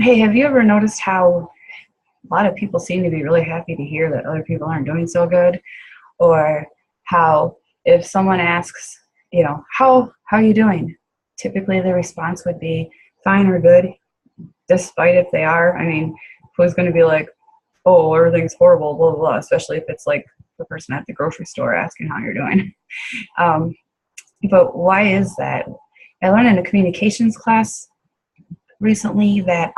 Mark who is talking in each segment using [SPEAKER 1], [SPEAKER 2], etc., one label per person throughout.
[SPEAKER 1] Hey, have you ever noticed how a lot of people seem to be really happy to hear that other people aren't doing so good? Or how if someone asks, how are you doing? Typically the response would be fine or good, despite if they are. I mean, who's going to be like, oh, everything's horrible, blah, blah, blah, especially if it's like the person at the grocery store asking how you're doing. Um, but why is that? I learned in a communications class recently that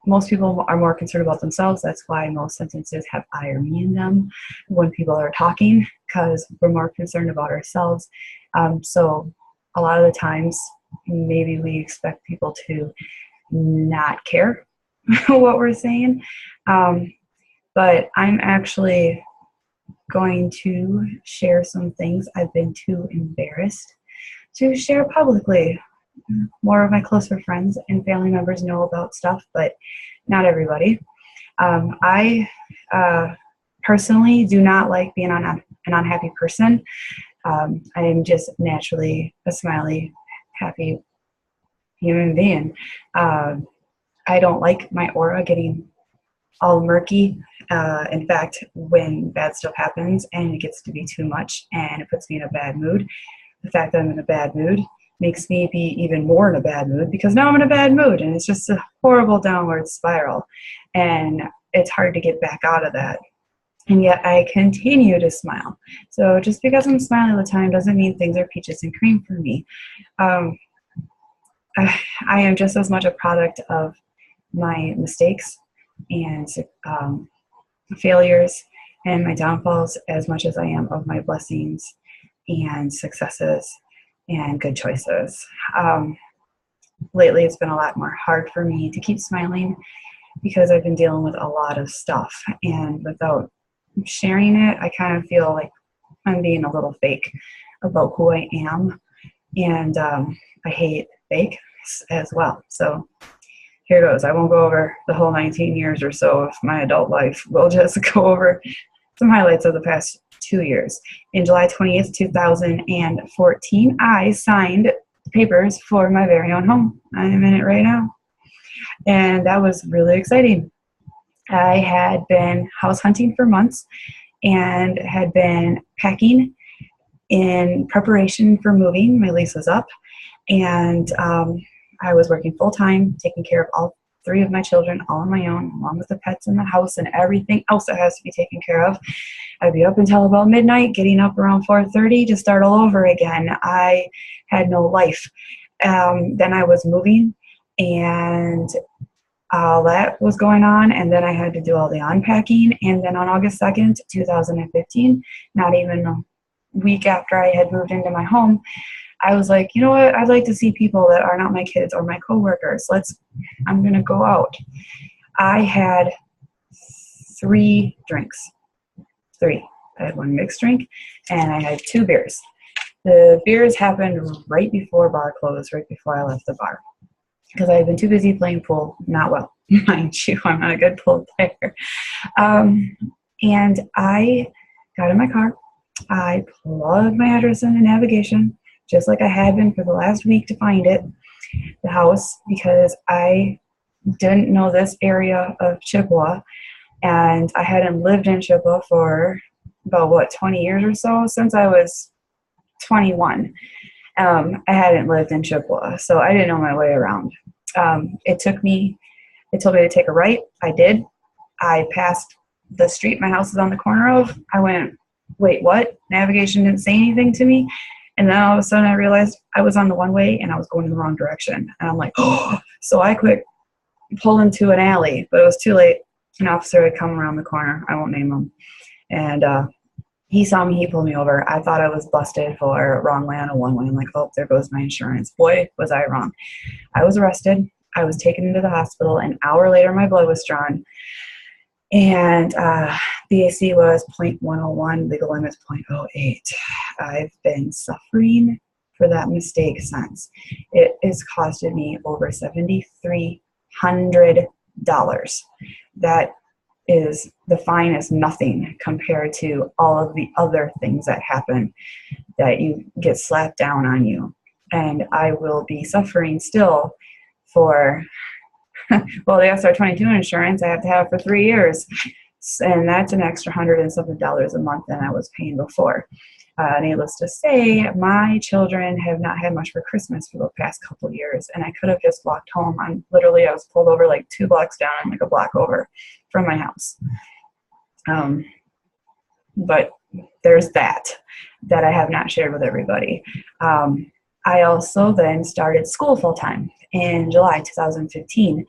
[SPEAKER 1] most people are more concerned about themselves. That's why most sentences have I or me in them when people are talking, because we're more concerned about ourselves. So a lot of the times, maybe we expect people to not care what we're saying. Um, but I'm actually going to share some things I've been too embarrassed to share publicly. More of my closer friends and family members know about stuff, but not everybody. I personally do not like being an unhappy person. I am just naturally a smiley, happy human being. I don't like my aura getting all murky. In fact, when bad stuff happens and it gets to be too much and it puts me in a bad mood, the fact that I'm in a bad mood makes me be even more in a bad mood because now I'm in a bad mood and it's just a horrible downward spiral. And it's hard to get back out of that. And yet I continue to smile. So just because I'm smiling all the time doesn't mean things are peaches and cream for me. Um, I am just as much a product of my mistakes and failures and my downfalls as much as I am of my blessings and successes and good choices. Lately, it's been a lot more hard for me to keep smiling because I've been dealing with a lot of stuff. And without sharing it, I kind of feel like I'm being a little fake about who I am. And I hate fake as well. So here goes. I won't go over the whole 19 years or so of my adult life. We'll just go over some highlights of the past 2 years. In July 20th, 2014, I signed papers for my very own home. I'm in it right now. And that was really exciting. I had been house hunting for months and had been packing in preparation for moving. My lease was up, and I was working full-time, taking care of all three of my children all on my own, along with the pets in the house and everything else that has to be taken care of. I'd be up until about midnight, getting up around 4:30 to start all over again. I had no life. Then I was moving, and all that was going on, and then I had to do all the unpacking. And then on August 2nd, 2015, not even a week after I had moved into my home, I was like, you know what? I'd like to see people that are not my kids or my coworkers. I'm going to go out. I had 3 drinks. 3. I had 1 mixed drink and I had 2 beers. The beers happened right before bar closed, right before I left the bar, because I had been too busy playing pool. Not well, mind you. I'm not a good pool player. And I got in my car. I plugged my address into navigation, just like I had been for the last week to find it, the house, because I didn't know this area of Chippewa, and I hadn't lived in Chippewa for about, 20 years or so, since I was 21. I hadn't lived in Chippewa, so I didn't know my way around. It told me to take a right. I did. I passed the street my house is on the corner of. I went, wait, what? Navigation didn't say anything to me. And then all of a sudden I realized I was on the one way and I was going in the wrong direction. And I'm like, oh, so I quick pulled into an alley, but it was too late. An officer had come around the corner. I won't name him. And he saw me, he pulled me over. I thought I was busted for wrong way on a one-way. I'm like, oh, there goes my insurance. Boy, was I wrong. I was arrested. I was taken into the hospital. An hour later, my blood was drawn. And BAC was 0.101, legal limit 0.08. I've been suffering for that mistake since. It has costed me over $7,300. That is, the fine is nothing compared to all of the other things that happen that you get slapped down on you. And I will be suffering still for Well, the SR22 insurance I have to have for 3 years. And that's an extra $100 and something a month than I was paying before. Needless to say, my children have not had much for Christmas for the past couple of years, and I could have just walked home. I was pulled over like 2 blocks down and like a block over from my house. But there's that I have not shared with everybody. I also then started school full-time in July 2015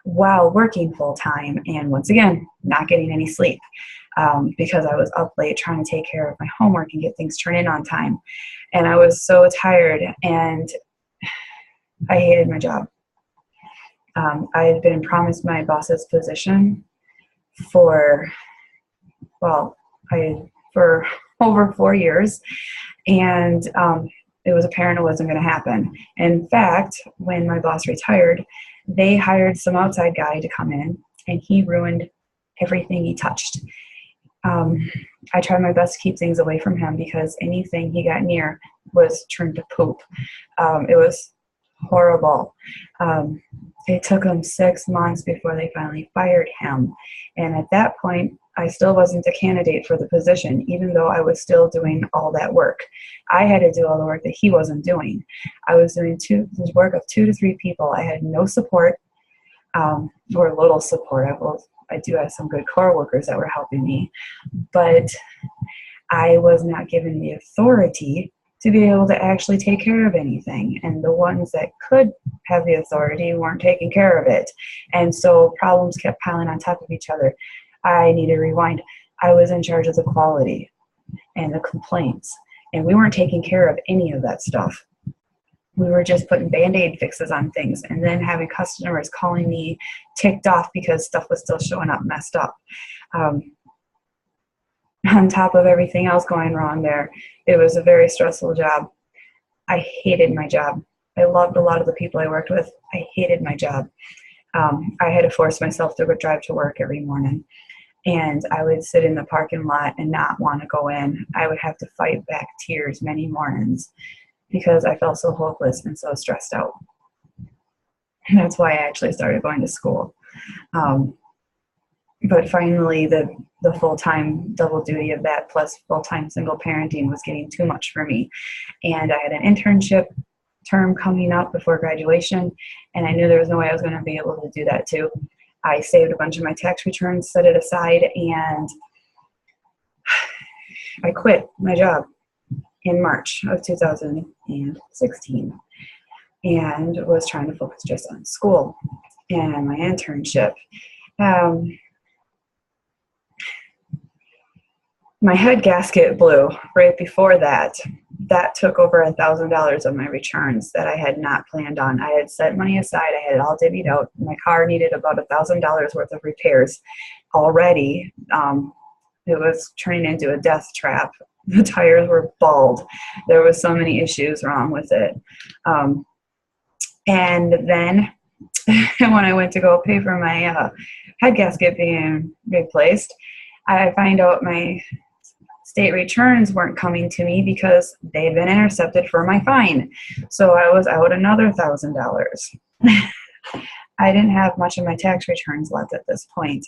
[SPEAKER 1] while working full-time, and once again, not getting any sleep because I was up late trying to take care of my homework and get things turned in on time. And I was so tired, and I hated my job. I had been promised my boss's position for over 4 years, and it was apparent it wasn't going to happen. In fact, when my boss retired, they hired some outside guy to come in, and he ruined everything he touched. I tried my best to keep things away from him because anything he got near was turned to poop. It was horrible. It took them 6 months before they finally fired him. And at that point, I still wasn't a candidate for the position, even though I was still doing all that work. I had to do all the work that he wasn't doing. I was doing the work of 2 to 3 people. I had no support, or little support. I do have some good core workers that were helping me, but I was not given the authority to be able to actually take care of anything. And the ones that could have the authority weren't taking care of it. And so problems kept piling on top of each other. I need to rewind. I was in charge of the quality and the complaints, and we weren't taking care of any of that stuff. We were just putting Band-Aid fixes on things and then having customers calling me ticked off because stuff was still showing up messed up. On top of everything else going wrong there, it was a very stressful job. I hated my job. I loved a lot of the people I worked with. I hated my job. I had to force myself to go drive to work every morning. And I would sit in the parking lot and not want to go in. I would have to fight back tears many mornings because I felt so hopeless and so stressed out. And that's why I actually started going to school. But finally, the full-time double duty of that plus full-time single parenting was getting too much for me. And I had an internship term coming up before graduation, and I knew there was no way I was going to be able to do that too. I saved a bunch of my tax returns, set it aside, and I quit my job in March of 2016 and was trying to focus just on school and my internship. My head gasket blew right before that. That took over $1,000 of my returns that I had not planned on. I had set money aside. I had it all divvied out. My car needed about $1,000 worth of repairs already. It was turning into a death trap. The tires were bald. There was so many issues wrong with it. And then when I went to go pay for my head gasket being replaced, I find out my state returns weren't coming to me because they had been intercepted for my fine. So I was out another $1,000. I didn't have much of my tax returns left at this point.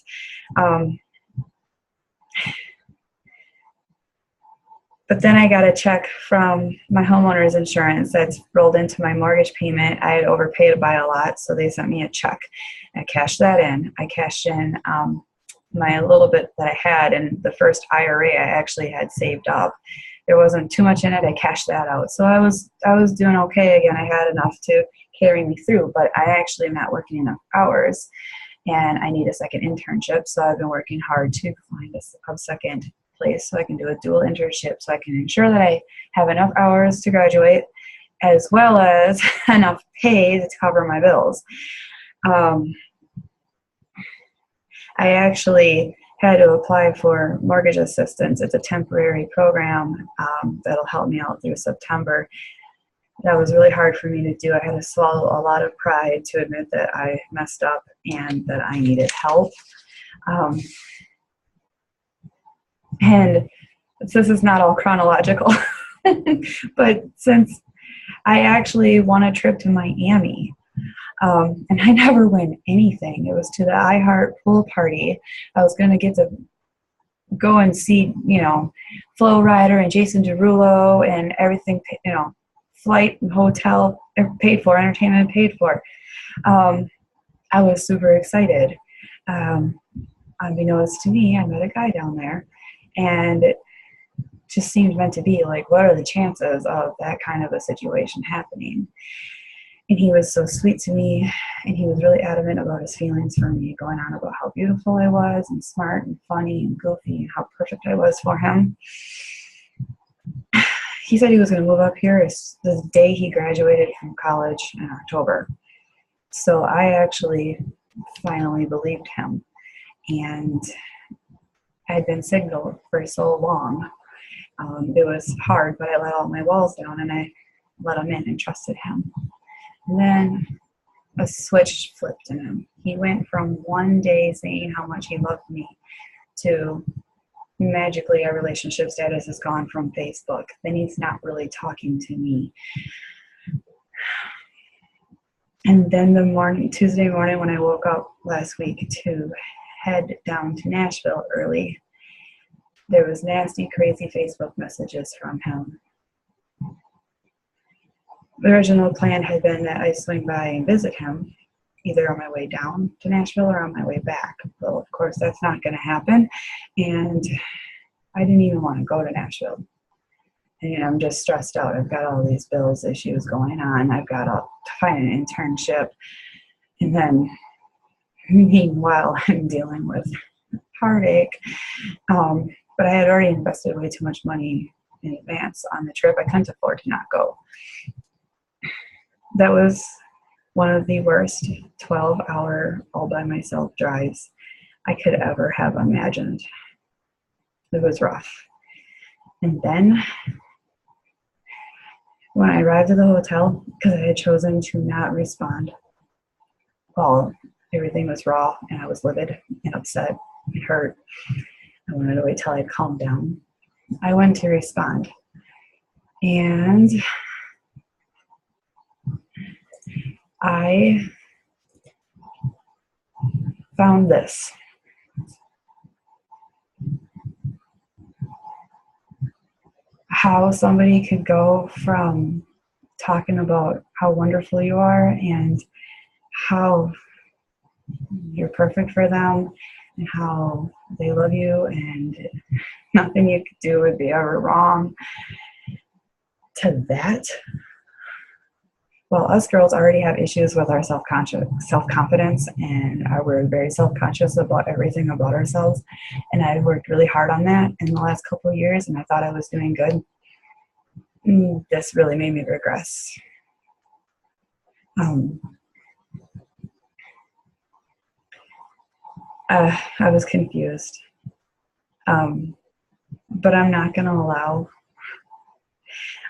[SPEAKER 1] But then I got a check from my homeowner's insurance that's rolled into my mortgage payment. I had overpaid by a lot, so they sent me a check. I cashed that in. I cashed in my little bit that I had in the first IRA I actually had saved up. There wasn't too much in it. I cashed that out. So I was doing okay again. I had enough to carry me through, but I actually am not working enough hours, and I need a second internship. So I've been working hard to find a second place so I can do a dual internship so I can ensure that I have enough hours to graduate as well as enough pay to cover my bills. I actually had to apply for mortgage assistance. It's a temporary program that'll help me out through September. That was really hard for me to do. I had to swallow a lot of pride to admit that I messed up and that I needed help. And this is not all chronological, but since I actually won a trip to Miami And I never win anything. It was to the iHeart pool party. I was going to get to go and see, Flo Rida and Jason Derulo and everything, flight and hotel paid for, entertainment paid for. I was super excited. Unbeknownst to me, I met a guy down there, and it just seemed meant to be. Like, what are the chances of that kind of a situation happening? And he was so sweet to me, and he was really adamant about his feelings for me, going on about how beautiful I was and smart and funny and goofy and how perfect I was for him. He said he was going to move up here the day he graduated from college in October. So I actually finally believed him. And I had been signaled for so long. It was hard, but I let all my walls down and I let him in and trusted him. And then a switch flipped in him. He went from one day saying how much he loved me to magically our relationship status has gone from Facebook. Then he's not really talking to me. And then Tuesday morning when I woke up last week to head down to Nashville early, there was nasty, crazy Facebook messages from him. The original plan had been that I swing by and visit him, either on my way down to Nashville or on my way back. Well, of course, that's not going to happen. And I didn't even want to go to Nashville. And I'm just stressed out. I've got all these bills issues going on. I've got to find an internship. And then, meanwhile, I'm dealing with heartache. But I had already invested way too much money in advance on the trip. I couldn't afford to not go. That was one of the worst 12-hour all-by-myself drives I could ever have imagined. It was rough. And then when I arrived at the hotel, because I had chosen to not respond, well, everything was raw and I was livid and upset and hurt. I wanted to wait till I'd calmed down. I went to respond. And I found this. How somebody could go from talking about how wonderful you are and how you're perfect for them and how they love you and nothing you could do would be ever wrong, to that. Well, us girls already have issues with our self-confidence, and we're very self-conscious about everything about ourselves. And I worked really hard on that in the last couple of years, and I thought I was doing good. This really made me regress. I was confused. But I'm not going to allow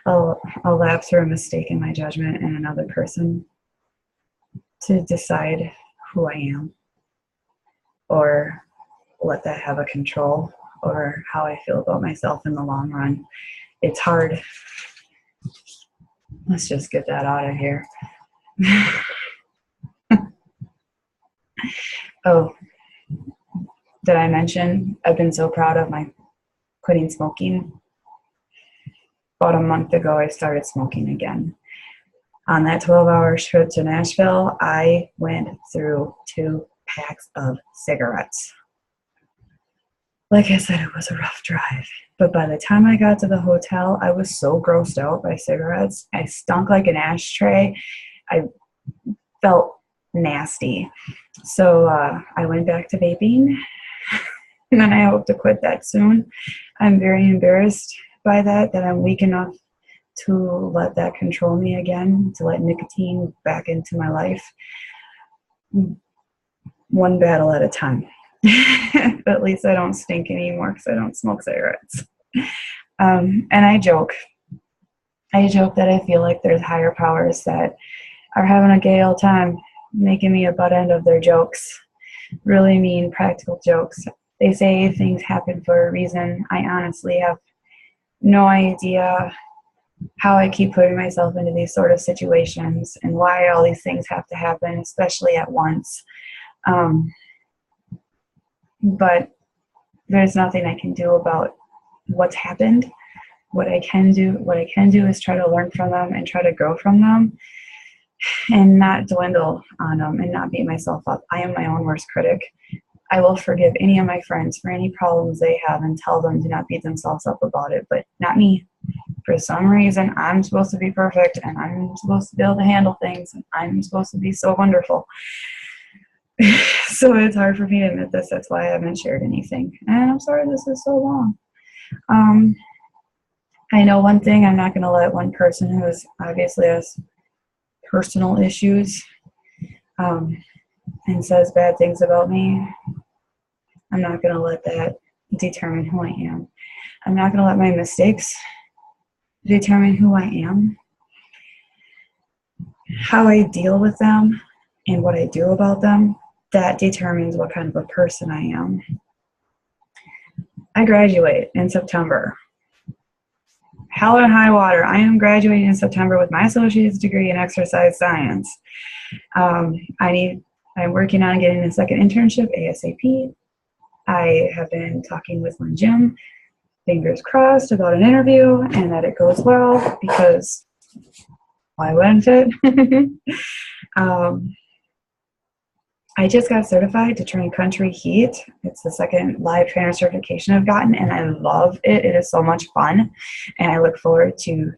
[SPEAKER 1] a lapse or a mistake in my judgment in another person to decide who I am, or let that have a control or how I feel about myself in the long run. It's hard. Let's just get that out of here. Oh, did I mention I've been so proud of my quitting smoking? About a month ago, I started smoking again. On that 12-hour trip to Nashville, I went through 2 packs of cigarettes. Like I said, it was a rough drive. But by the time I got to the hotel, I was so grossed out by cigarettes. I stunk like an ashtray. I felt nasty. So I went back to vaping, and then I hope to quit that soon. I'm very embarrassed by that I'm weak enough to let that control me again, to let nicotine back into my life. One battle at a time. But at least I don't stink anymore because I don't smoke cigarettes. And I joke that I feel like there's higher powers that are having a gay old time making me a butt end of their jokes. Really mean, practical jokes. They say things happen for a reason. I honestly have no idea how I keep putting myself into these sort of situations and why all these things have to happen, especially at once. But there's nothing I can do about what's happened. What I can do is try to learn from them and try to grow from them and not dwindle on them and not beat myself up. I am my own worst critic. I will forgive any of my friends for any problems they have and tell them to not beat themselves up about it, but not me. For some reason, I'm supposed to be perfect and I'm supposed to be able to handle things and I'm supposed to be so wonderful. So it's hard for me to admit this. That's why I haven't shared anything. And I'm sorry this is so long. I know one thing, I'm not going to let one person who is obviously has personal issues and says bad things about me, I'm not going to let that determine who I am. I'm not going to let my mistakes determine who I am. How I deal with them and what I do about them, that determines what kind of a person I am. I graduate in September. Hell or high water, I am graduating in September with my associate's degree in exercise science. I'm working on getting a second internship ASAP. I have been talking with one gym, fingers crossed, about an interview and that it goes well, because why wouldn't it? I just got certified to train country heat. It's the second live trainer certification I've gotten, and I love it. It is so much fun, and I look forward to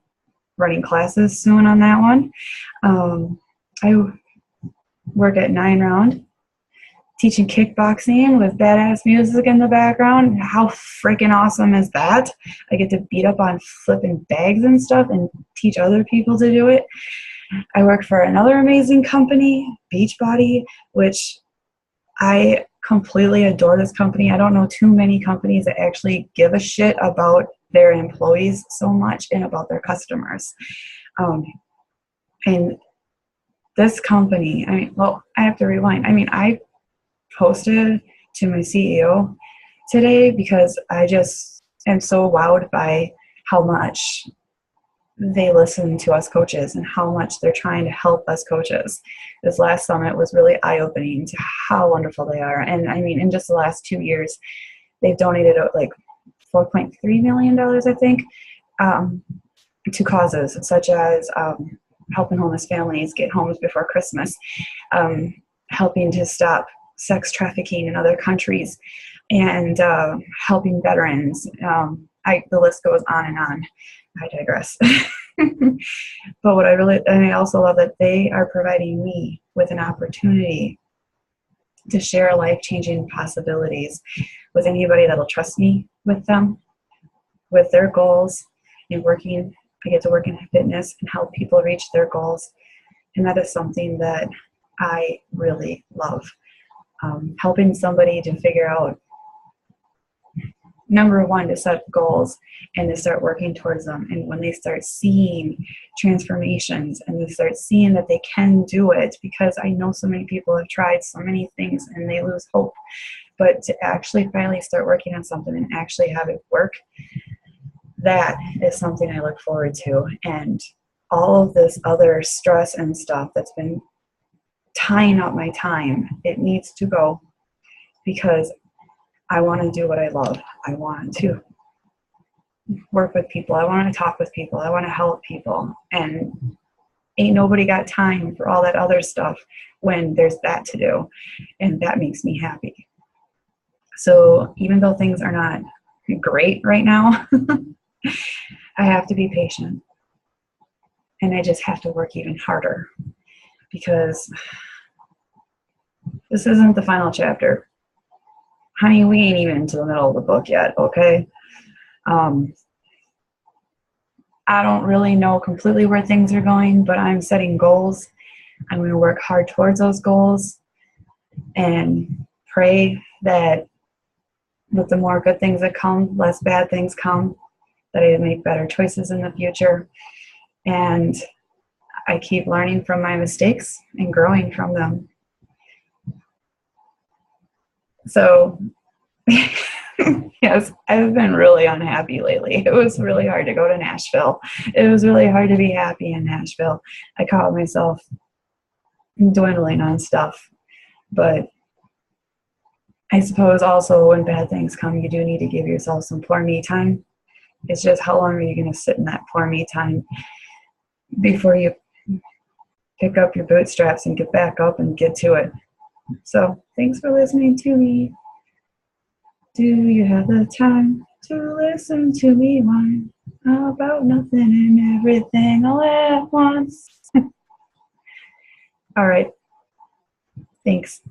[SPEAKER 1] running classes soon on that one. I work at 9 Round, teaching kickboxing with badass music in the background. How freaking awesome is that? I get to beat up on flipping bags and stuff and teach other people to do it. I work for another amazing company, Beachbody, which I completely adore this company. I don't know too many companies that actually give a shit about their employees so much and about their customers. And this company, I have to rewind. I posted to my CEO today because I just am so wowed by how much they listen to us coaches and how much they're trying to help us coaches. This last summit was really eye-opening to how wonderful they are. And in just the last 2 years, they've donated like $4.3 million, I think, to causes such as helping homeless families get homes before Christmas, helping to stop sex trafficking in other countries, and helping veterans. The list goes on and on. I digress. But I also love that they are providing me with an opportunity to share life-changing possibilities with anybody that'll trust me with them, with their goals, and working. I get to work in fitness and help people reach their goals. And that is something that I really love. Helping somebody to figure out, number one, to set goals and to start working towards them. And when they start seeing transformations and they start seeing that they can do it, because I know so many people have tried so many things and they lose hope. But to actually finally start working on something and actually have it work, that is something I look forward to. And all of this other stress and stuff that's been tying up my time, it needs to go, because I want to do what I love. I want to work with people. I want to talk with people. I want to help people. And ain't nobody got time for all that other stuff when there's that to do. And that makes me happy. So even though things are not great right now, I have to be patient. And I just have to work even harder, because this isn't the final chapter. Honey, we ain't even into the middle of the book yet, okay? I don't really know completely where things are going, but I'm setting goals. I'm going to work hard towards those goals and pray that with the more good things that come, less bad things come, that I make better choices in the future. And I keep learning from my mistakes and growing from them. So Yes, I've been really unhappy lately. It was really hard to go to Nashville. It was really hard to be happy in Nashville. I caught myself dwindling on stuff. But I suppose also when bad things come, you do need to give yourself some poor me time. It's just how long are you going to sit in that poor me time before you pick up your bootstraps and get back up and get to it. So thanks for listening to me. Do you have the time to listen to me whine about nothing and everything all at once? All right. Thanks.